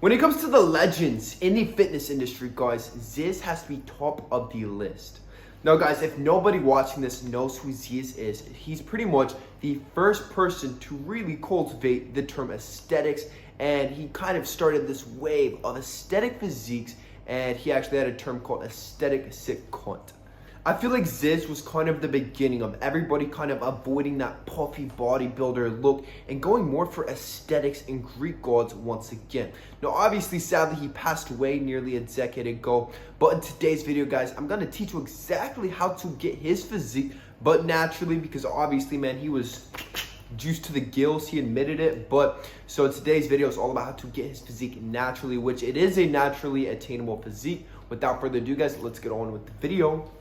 When it comes to the legends in the fitness industry, guys, ZYZZ has to be top of the list. Now, guys, if nobody watching this knows who ZYZZ is, he's pretty much the first person to really cultivate the term aesthetics, and he kind of started this wave of aesthetic physiques, and he actually had a term called aesthetic sick cunt. I feel like ZYZZ was kind of the beginning of everybody kind of avoiding that puffy bodybuilder look and going more for aesthetics and Greek gods once again. Now, obviously, sadly, he passed away nearly a decade ago. But in today's video, guys, I'm going to teach you exactly how to get his physique, but naturally, because obviously, man, he was juiced to the gills. He admitted it. But so today's video is all about how to get his physique naturally, which it is a naturally attainable physique. Without further ado, guys, let's get on with the video.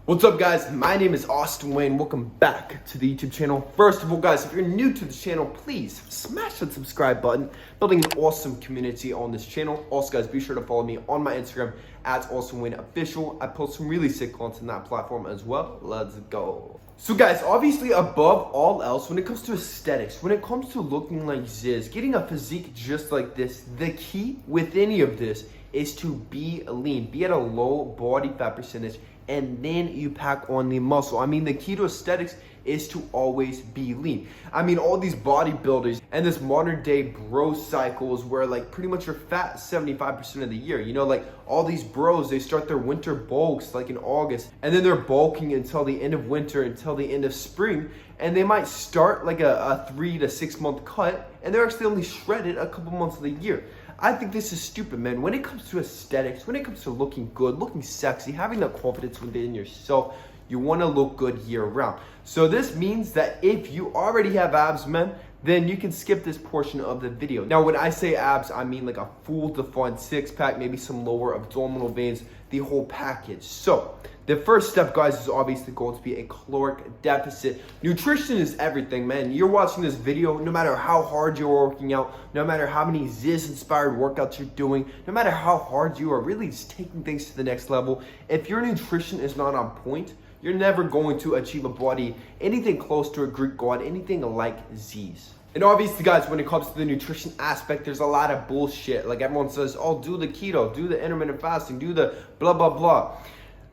What's up, guys? My name is Austin Wayne. Welcome back to the YouTube channel. First of all, guys, if you're new to the channel, please smash that subscribe button. Building an awesome community on this channel. Also, guys, be sure to follow me on my Instagram at AustinWayneOfficial. I post some really sick content on that platform as well. Let's go. So, guys, obviously, above all else, when it comes to aesthetics, when it comes to looking like ZYZZ, getting a physique just like this, the key with any of this is to be lean, be at a low body fat percentage, and then you pack on the muscle. I mean, the key to aesthetics is to always be lean. I mean, all these bodybuilders and this modern day bro cycles where like pretty much you're fat 75% of the year. You know, like all these bros, they start their winter bulks like in August, and then they're bulking until the end of winter, until the end of spring, and they might start like a 3 to 6 month cut, and they're actually only shredded a couple months of the year. I think this is stupid, man. When it comes to aesthetics, when it comes to looking good, looking sexy, having the confidence within yourself, you want to look good year round. So this means that if you already have abs, man, then you can skip this portion of the video. Now, when I say abs, I mean like a full defined six pack, maybe some lower abdominal veins, the whole package. So the first step, guys, is obviously going to be a caloric deficit. Nutrition is everything, man. You're watching this video, no matter how hard you're working out, no matter how many ZYZZ inspired workouts you're doing, no matter how hard you are really just taking things to the next level, if your nutrition is not on point, you're never going to achieve a body anything close to a Greek god, anything like ZYZZ. And obviously, guys, when it comes to the nutrition aspect, there's a lot of bullshit. Like everyone says, oh, do the keto, do the intermittent fasting, do the blah, blah, blah.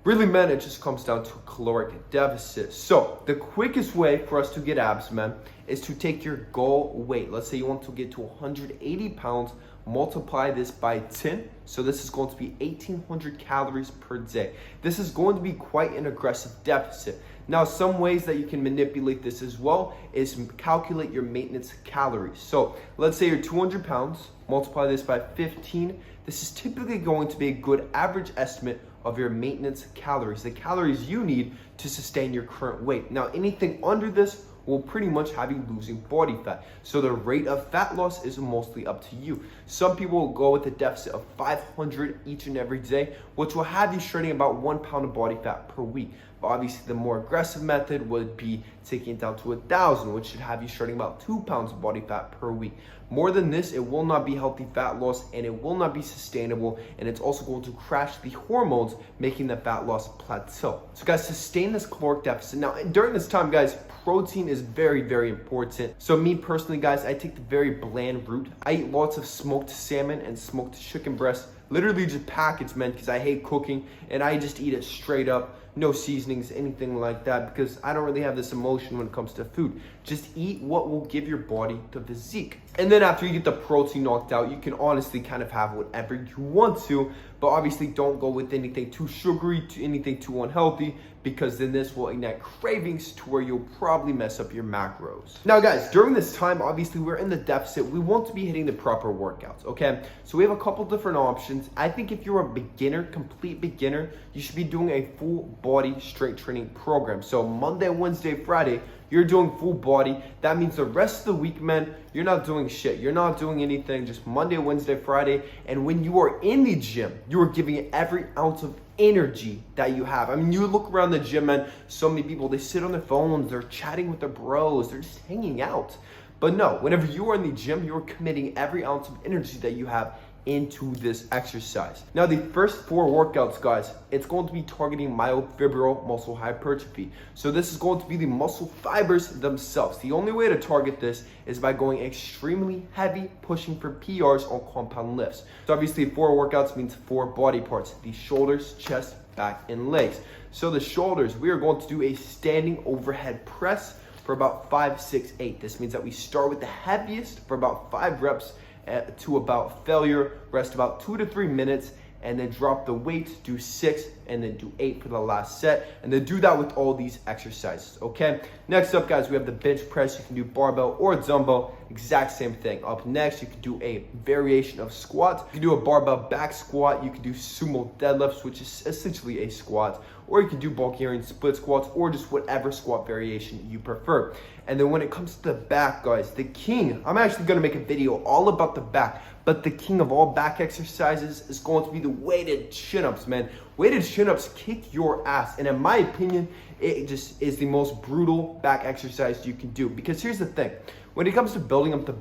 Really, man, it just comes down to a caloric deficit. So the quickest way for us to get abs, man, is to take your goal weight. Let's say you want to get to 180 pounds, multiply this by 10. So this is going to be 1,800 calories per day. This is going to be quite an aggressive deficit. Now, some ways that you can manipulate this as well is calculate your maintenance calories. So let's say you're 200 pounds, multiply this by 15. This is typically going to be a good average estimate of your maintenance calories, the calories you need to sustain your current weight. Now, anything under this will pretty much have you losing body fat. So the rate of fat loss is mostly up to you. Some people will go with a deficit of 500 each and every day, which will have you shredding about 1 pound of body fat per week. But obviously, the more aggressive method would be taking it down to 1,000, which should have you shredding about 2 pounds of body fat per week. More than this, it will not be healthy fat loss, and it will not be sustainable, and it's also going to crash the hormones, making the fat loss plateau. So, guys, sustain this caloric deficit. Now, during this time, guys, protein is very, very important. So me personally, guys, I take the very bland route. I eat lots of smoked salmon and smoked chicken breast, literally just packaged, man, because I hate cooking, and I just eat it straight up. No seasonings, anything like that, because I don't really have this emotion when it comes to food. Just eat what will give your body the physique. And then after you get the protein knocked out, you can honestly kind of have whatever you want to, but obviously don't go with anything too sugary, to anything too unhealthy, because then this will ignite cravings to where you'll probably mess up your macros. Now, guys, during this time, obviously we're in the deficit. We want to be hitting the proper workouts, okay? So we have a couple different options. I think if you're a beginner, complete beginner, you should be doing a full body strength training program. So Monday, Wednesday, Friday, you're doing full body. That means the rest of the week, man, you're not doing shit. You're not doing anything, just Monday, Wednesday, Friday. And when you are in the gym, you are giving it every ounce of energy that you have. I mean, you look around the gym, man, so many people, they sit on their phones, they're chatting with their bros, they're just hanging out. But no, whenever you are in the gym, you're committing every ounce of energy that you have into this exercise. Now, the first 4 workouts, guys, it's going to be targeting myofibrillar muscle hypertrophy. So this is going to be the muscle fibers themselves. The only way to target this is by going extremely heavy, pushing for PRs on compound lifts. So obviously 4 workouts means 4 body parts: the shoulders, chest, back, and legs. So the shoulders, we are going to do a standing overhead press for about 5, 6, 8. This means that we start with the heaviest for about 5 reps to about failure, rest about 2 to 3 minutes, and then drop the weights, do 6, and then do 8 for the last set, and then do that with all these exercises, okay? Next up, guys, we have the bench press. You can do barbell or dumbbell, exact same thing. Up next, you can do a variation of squats. You can do a barbell back squat. You can do sumo deadlifts, which is essentially a squat, or you can do Bulgarian split squats, or just whatever squat variation you prefer. And then when it comes to the back, guys, the king, I'm actually gonna make a video all about the back, but the king of all back exercises is going to be the weighted chin-ups, man. Weighted chin-ups kick your ass, and in my opinion, it just is the most brutal back exercise you can do. Because here's the thing, when it comes to building up the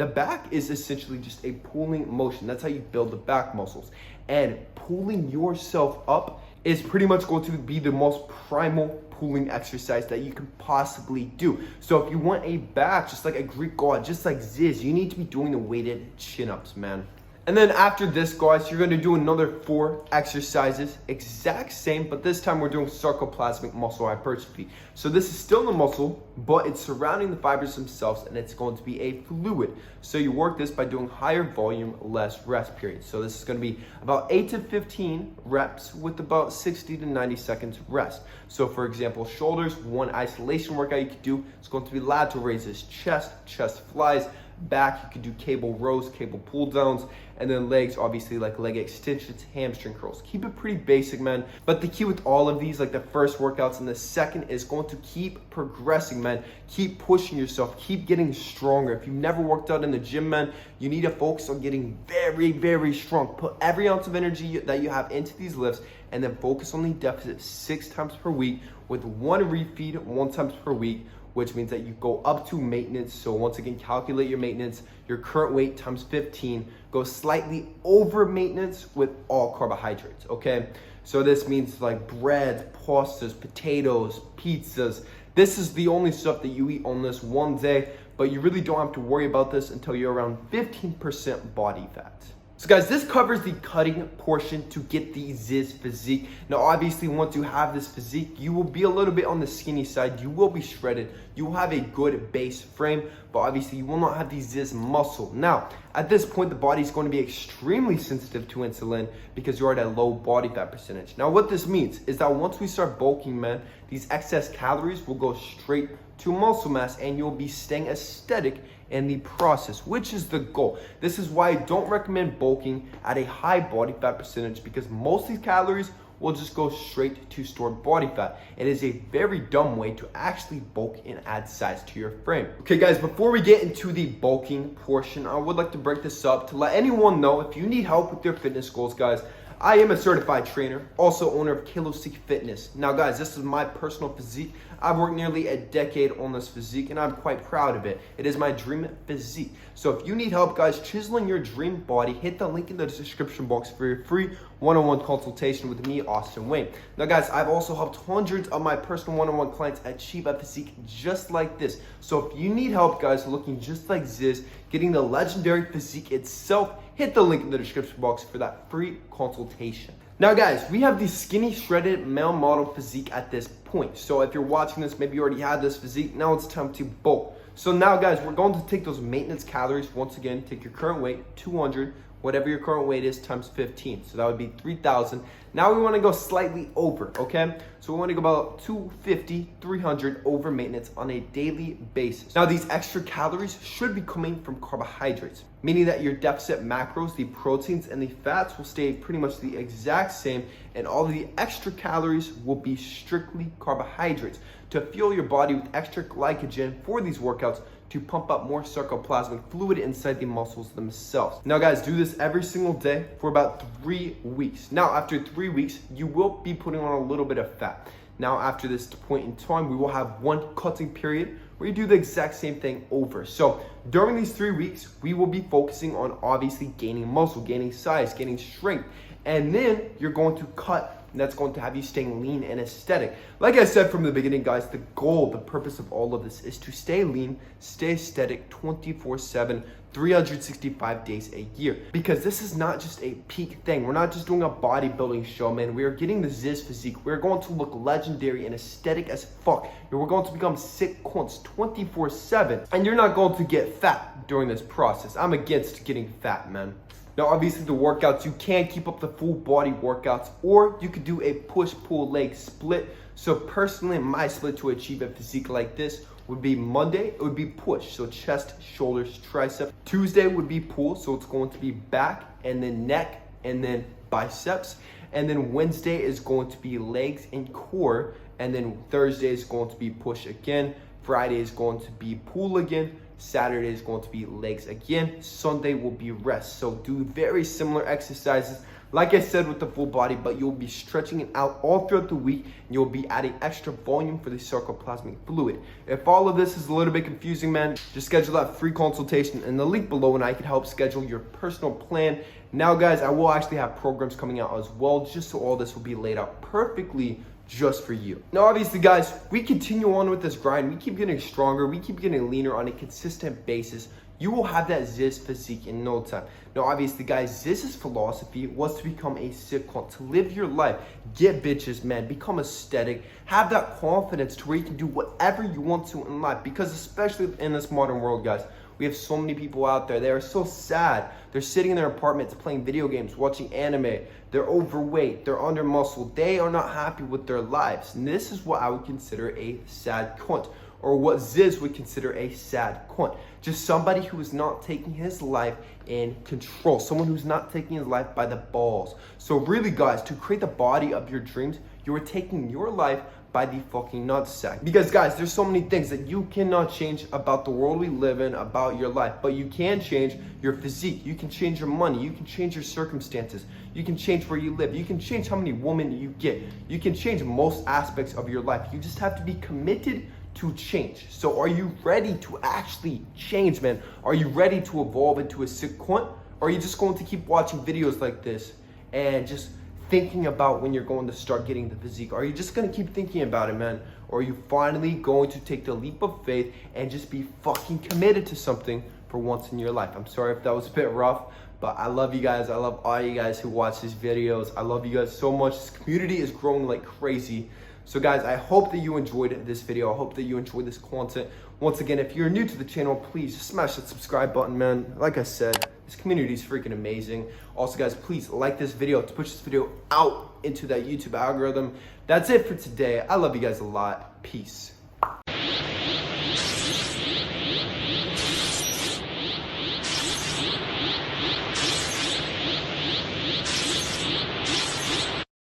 back is essentially just a pulling motion. That's how you build the back muscles. And pulling yourself up is pretty much going to be the most primal pulling exercise that you can possibly do. So if you want a back just like a Greek god, just like ZYZZ'S, you need to be doing the weighted chin-ups, man. And then after this, guys, you're gonna do another 4 exercises, exact same, but this time we're doing sarcoplasmic muscle hypertrophy. So this is still the muscle, but it's surrounding the fibers themselves, and it's going to be a fluid. So you work this by doing higher volume, less rest periods. So this is gonna be about 8 to 15 reps with about 60 to 90 seconds rest. So for example, shoulders, one isolation workout you could do is going to be lateral raises, chest flies. Back, you can do cable rows, cable pull downs, and then legs, obviously like leg extensions, hamstring curls. Keep it pretty basic, man. But the key with all of these, like the first workouts and the second, is going to keep progressing, man. Keep pushing yourself, keep getting stronger. If you've never worked out in the gym, man, you need to focus on getting very, very strong. Put every ounce of energy that you have into these lifts, and then focus on the deficit 6 times per week with 1 refeed 1 times per week, which means that you go up to maintenance. So once again, calculate your maintenance, your current weight times 15, go slightly over maintenance with all carbohydrates, okay? So this means like bread, pastas, potatoes, pizzas. This is the only stuff that you eat on this one day, but you really don't have to worry about this until you're around 15% body fat. So guys, this covers the cutting portion to get the ZYZZ'S physique. Now obviously once you have this physique, you will be a little bit on the skinny side, you will be shredded, you will have a good base frame, but obviously you will not have the ZYZZ'S muscle. Now, at this point, the body is going to be extremely sensitive to insulin because you're at a low body fat percentage. Now what this means is that once we start bulking, man, these excess calories will go straight to muscle mass and you'll be staying aesthetic in the process, which is the goal. This is why I don't recommend bulking at a high body fat percentage, because most of these calories will just go straight to stored body fat. It is a very dumb way to actually bulk and add size to your frame. Okay guys, before we get into the bulking portion, I would like to break this up to let anyone know if you need help with your fitness goals, guys. I am a certified trainer, also owner of Kalosique Fitness. Now guys, this is my personal physique. I've worked nearly a decade on this physique and I'm quite proud of it. It is my dream physique. So if you need help, guys, chiseling your dream body, hit the link in the description box for your free one-on-one consultation with me, Austin Wayne. Now guys, I've also helped hundreds of my personal one-on-one clients achieve a physique just like this. So if you need help, guys, looking just like ZYZZ'S, getting the legendary physique itself, hit the link in the description box for that free consultation. Now guys, we have the skinny shredded male model physique at this point. So if you're watching this, maybe you already had this physique, now it's time to bulk. So now guys, we're going to take those maintenance calories. Once again, take your current weight, 200, whatever your current weight is, times 15. So that would be 3,000. Now we want to go slightly over, okay? So we want to go about 250, 300 over maintenance on a daily basis. Now these extra calories should be coming from carbohydrates, meaning that your deficit macros, the proteins and the fats will stay pretty much the exact same, and all of the extra calories will be strictly carbohydrates to fuel your body with extra glycogen for these workouts to pump up more sarcoplasmic fluid inside the muscles themselves. Now guys, do this every single day for about 3 weeks. Now after 3 weeks, you will be putting on a little bit of fat. Now after this point in time, we will have one cutting period where where you do the exact same thing over. So during these 3 weeks, we will be focusing on obviously gaining muscle, gaining size, gaining strength, and then you're going to cut. And that's going to have you staying lean and aesthetic. Like I said from the beginning, guys, the goal, the purpose of all of this is to stay lean, stay aesthetic 24/7, 365 days a year. Because this is not just a peak thing. We're not just doing a bodybuilding show, man. We are getting the ZYZZ'S physique. We're going to look legendary and aesthetic as fuck. And we're going to become sick cunts 24/7. And you're not going to get fat during this process. I'm against getting fat, man. Now, obviously, the workouts, you can keep up the full body workouts, or you could do a push-pull leg split. So personally, my split to achieve a physique like this would be Monday, it would be push, so chest, shoulders, tricep. Tuesday would be pull, so it's going to be back, and then neck, and then biceps. And then Wednesday is going to be legs and core, and then Thursday is going to be push again. Friday is going to be pull again. Saturday is going to be legs again. Sunday will be rest. So do very similar exercises, like I said, with the full body, but you'll be stretching it out all throughout the week, and you'll be adding extra volume for the sarcoplasmic fluid. If all of this is a little bit confusing, man, just schedule that free consultation in the link below, and I can help schedule your personal plan. Now, guys, I will actually have programs coming out as well, just so all this will be laid out perfectly just for you. Now, obviously, guys, we continue on with this grind. We keep getting stronger. We keep getting leaner on a consistent basis. You will have that ZYZZ'S physique in no time. Now, obviously, guys, ZYZZ'S philosophy was to become a sick cunt, to live your life, get bitches, man, become aesthetic, have that confidence to where you can do whatever you want to in life. Because especially in this modern world, guys, we have so many people out there. They are so sad. They're sitting in their apartments playing video games, watching anime. They're overweight. They're under muscle. They are not happy with their lives. And this is what I would consider a sad cunt, or what ZYZZ'S would consider a sad cunt. Just somebody who is not taking his life in control. Someone who's not taking his life by the balls. So really, guys, to create the body of your dreams, you are taking your life by the fucking nutsack. Because, guys, there's so many things that you cannot change about the world we live in, about your life, but you can change your physique. You can change your money. You can change your circumstances. You can change where you live. You can change how many women you get. You can change most aspects of your life. You just have to be committed to change. So are you ready to actually change, man? Are you ready to evolve into a sick cunt? Or are you just going to keep watching videos like this and just thinking about when you're going to start getting the physique? Are you just going to keep thinking about it, man? Or are you finally going to take the leap of faith and just be fucking committed to something for once in your life? I'm sorry if that was a bit rough, but I love you guys. I love all you guys who watch these videos. I love you guys so much. This community is growing like crazy. So, guys, I hope that you enjoyed this video. I hope that you enjoyed this content. Once again, if you're new to the channel, please just smash that subscribe button, man. Like I said, this community is freaking amazing. Also, guys, please like this video to push this video out into that YouTube algorithm. That's it for today. I love you guys a lot. Peace.